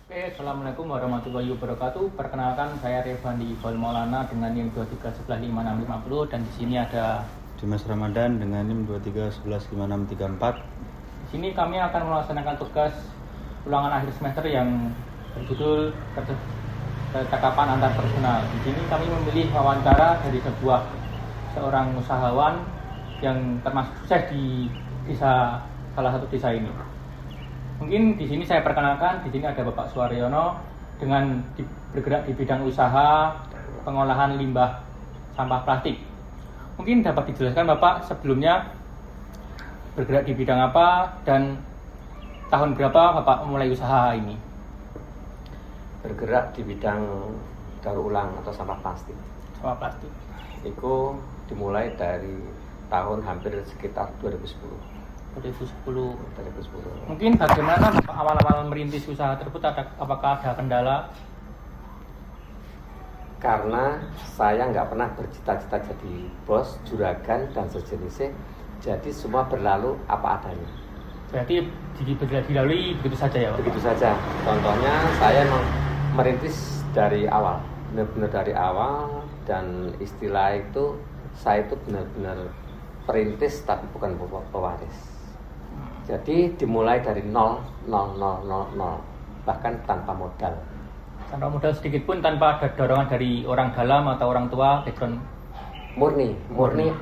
Oke, Assalamualaikum warahmatullahi wabarakatuh. Perkenalkan, saya Revandi Iqbal Maulana dengan NIM 23115650 dan di sini ada Dimas Ramadan dengan NIM 23115634. di sini kami akan melaksanakan tugas ulangan akhir semester yang berjudul Percakapan Antar Personal. Di sini kami memilih wawancara dari seorang usahawan yang termasuk sukses di salah satu desa ini. Mungkin di sini saya perkenalkan, di sini ada Bapak Suwaryono dengan bergerak di bidang usaha pengolahan limbah sampah plastik. Mungkin dapat dijelaskan Bapak sebelumnya bergerak di bidang apa dan tahun berapa Bapak mulai usaha ini? Bergerak di bidang daur ulang atau sampah plastik. Sampah plastik. Itu dimulai dari tahun hampir sekitar 2010. 2010. 2010. Mungkin bagaimana Bapak awal-awal merintis usaha tersebut, apakah ada kendala? Karena saya nggak pernah bercita-cita jadi bos, juragan, dan sejenisnya. Jadi semua berlalu apa adanya. Berarti dilalui begitu saja ya Pak? Begitu saja. Contohnya saya merintis dari awal. Benar-benar dari awal, dan istilah itu saya itu benar-benar perintis tapi bukan pewaris. Jadi dimulai dari 0, bahkan tanpa modal. Tanpa modal sedikit pun, tanpa ada dorongan dari orang dalam atau orang tua, background. Murni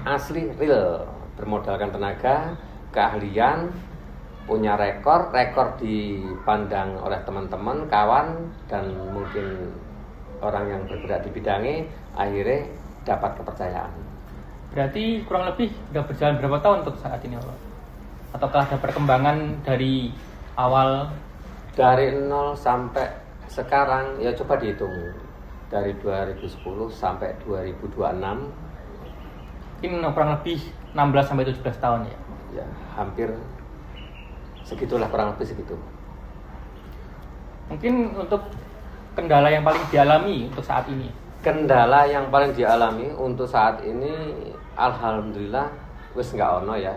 asli real, bermodalkan tenaga, keahlian, punya rekor dipandang oleh teman-teman, kawan, dan mungkin orang yang bergerak di bidangnya, akhirnya dapat kepercayaan. Berarti kurang lebih sudah berjalan berapa tahun untuk saat ini Pak? Ataukah ada perkembangan dari awal? Dari 0 sampai sekarang, ya coba dihitung. Dari 2010 sampai 2026. Mungkin kurang lebih 16 sampai 17 tahun ya? Ya, hampir segitulah, kurang lebih segitu. Mungkin untuk kendala yang paling dialami untuk saat ini? Kendala yang paling dialami untuk saat ini, alhamdulillah wis nggak ono ya,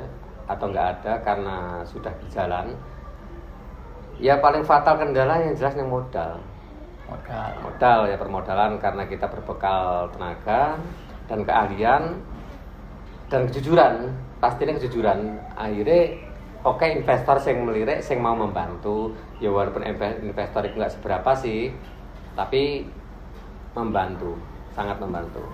atau nggak ada karena sudah berjalan. Ya paling fatal kendala yang jelas yang modal ya, permodalan, karena kita berbekal tenaga dan keahlian dan kejujuran, pastinya kejujuran. Akhirnya oke, investor yang melirik, yang mau membantu, ya walaupun investor itu nggak seberapa sih, tapi membantu, sangat membantu.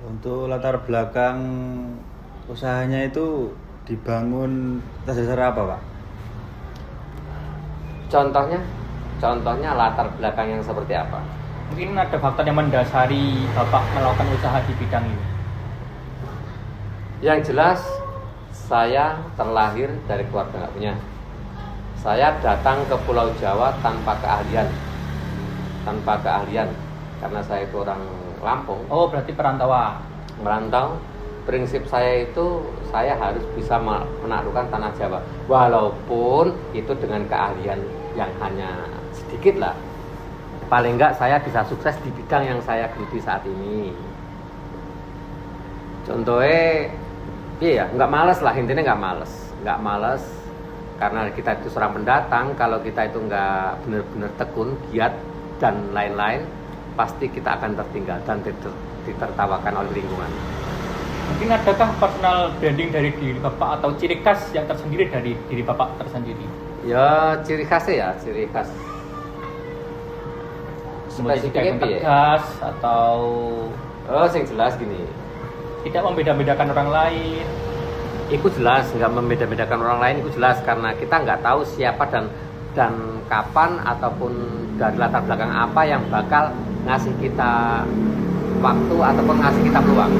Untuk latar belakang usahanya itu dibangun atas dasar apa, Pak? Contohnya latar belakang yang seperti apa? Mungkin ada faktor yang mendasari Bapak melakukan usaha di bidang ini. Yang jelas, saya terlahir dari keluarga nggak punya. Saya datang ke Pulau Jawa tanpa keahlian, karena saya itu orang Lampung. Oh, berarti perantauan. Merantau. Prinsip saya itu, saya harus bisa menaklukkan tanah Jawa, walaupun itu dengan keahlian yang hanya sedikit lah. Paling enggak saya bisa sukses di bidang yang saya geluti saat ini. Contohnya, iya, nggak males lah, intinya nggak males, karena kita itu seorang pendatang. Kalau kita itu nggak benar-benar tekun, giat, dan lain-lain, pasti kita akan tertinggal dan ditertawakan oleh lingkungan. Mungkin adakah personal branding dari diri Bapak atau ciri khas yang tersendiri dari diri Bapak tersendiri? Ya, ciri khas. Spesifiknya tegas atau sing jelas gini. Tidak membeda-bedakan orang lain. Itu jelas, nggak membeda-bedakan orang lain, itu jelas, karena kita nggak tahu siapa dan kapan ataupun dari latar belakang apa yang bakal ngasih kita waktu ataupun ngasih kita peluang.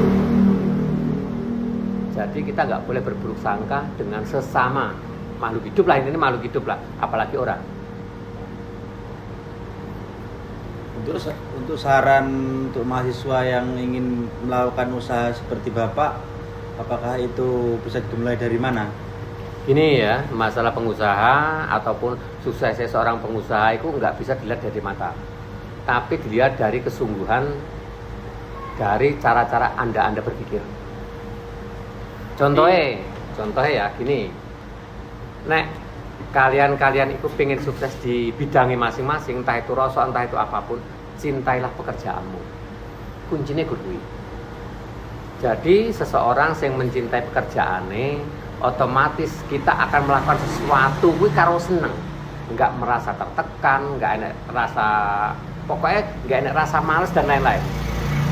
Jadi kita nggak boleh berburuk sangka dengan sesama makhluk hidup lah, ini makhluk hidup lah, apalagi orang. Untuk saran untuk mahasiswa yang ingin melakukan usaha seperti Bapak, apakah itu bisa dimulai dari mana? Ini ya, masalah pengusaha ataupun suksesnya seorang pengusaha itu nggak bisa dilihat dari mata, tapi dilihat dari kesungguhan, dari cara-cara Anda berpikir. Contohnya ya gini, nek kalian itu pengen sukses di bidangnya masing-masing, entah itu rasa, entah itu apapun, cintailah pekerjaanmu. Kuncinya kuwi. Jadi seseorang yang mencintai pekerjaannya, otomatis kita akan melakukan sesuatu kuwi karo seneng, nggak merasa tertekan, nggak enak rasa, pokoknya nggak enak rasa males dan lain-lain.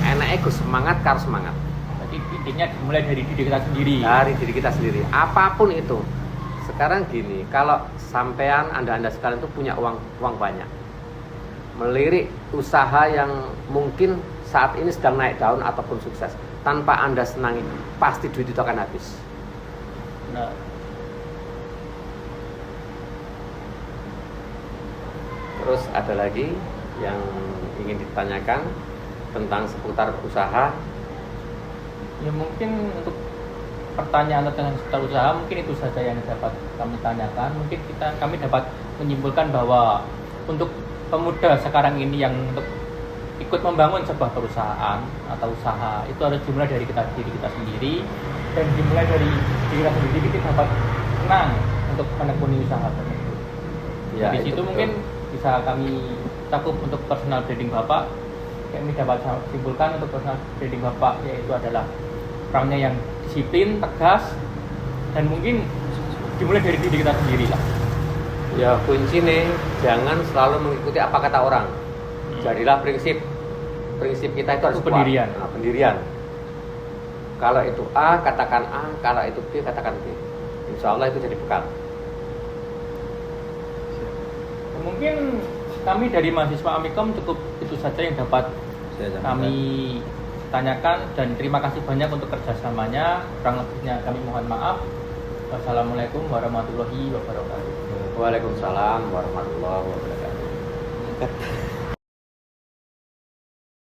Enaknya gue semangat karo semangat. Jadi intinya dimulai dari diri kita sendiri. Dari diri kita sendiri, apapun itu. Sekarang gini, kalau sampean anda sekalian tuh punya uang banyak, melirik usaha yang mungkin saat ini sedang naik daun ataupun sukses, tanpa anda senangi, pasti duit itu akan habis. Nah, Terus ada lagi yang ingin ditanyakan tentang seputar usaha. ya mungkin untuk pertanyaan tentang seputar usaha mungkin itu saja yang dapat kami tanyakan. Mungkin kami dapat menyimpulkan bahwa untuk pemuda sekarang ini yang untuk ikut membangun sebuah perusahaan atau usaha itu harus dimulai dari diri kita sendiri, dan dimulai dari diri kita sendiri kita dapat senang untuk menekuni usaha tersebut. Ya, Di itu situ betul. mungkin bisa kami cakup untuk personal branding Bapak. Kami dapat simpulkan untuk personal branding Bapak yaitu adalah orangnya yang disiplin, tegas, dan mungkin dimulai dari diri kita sendiri lah. Ya kunci nih, jangan selalu mengikuti apa kata orang. Jadilah prinsip kita itu harus Itu pendirian. kuat. Nah, pendirian. Kalau itu A, katakan A. Kalau itu B, katakan B. Insya Allah itu jadi bekal. Mungkin kami dari mahasiswa Amikom cukup itu saja yang dapat Saya sampaikan. kami tanyakan, dan terima kasih banyak untuk kerjasamanya. Kurang lebihnya kami mohon maaf. Wassalamualaikum warahmatullahi wabarakatuh. Waalaikumsalam warahmatullahi wabarakatuh.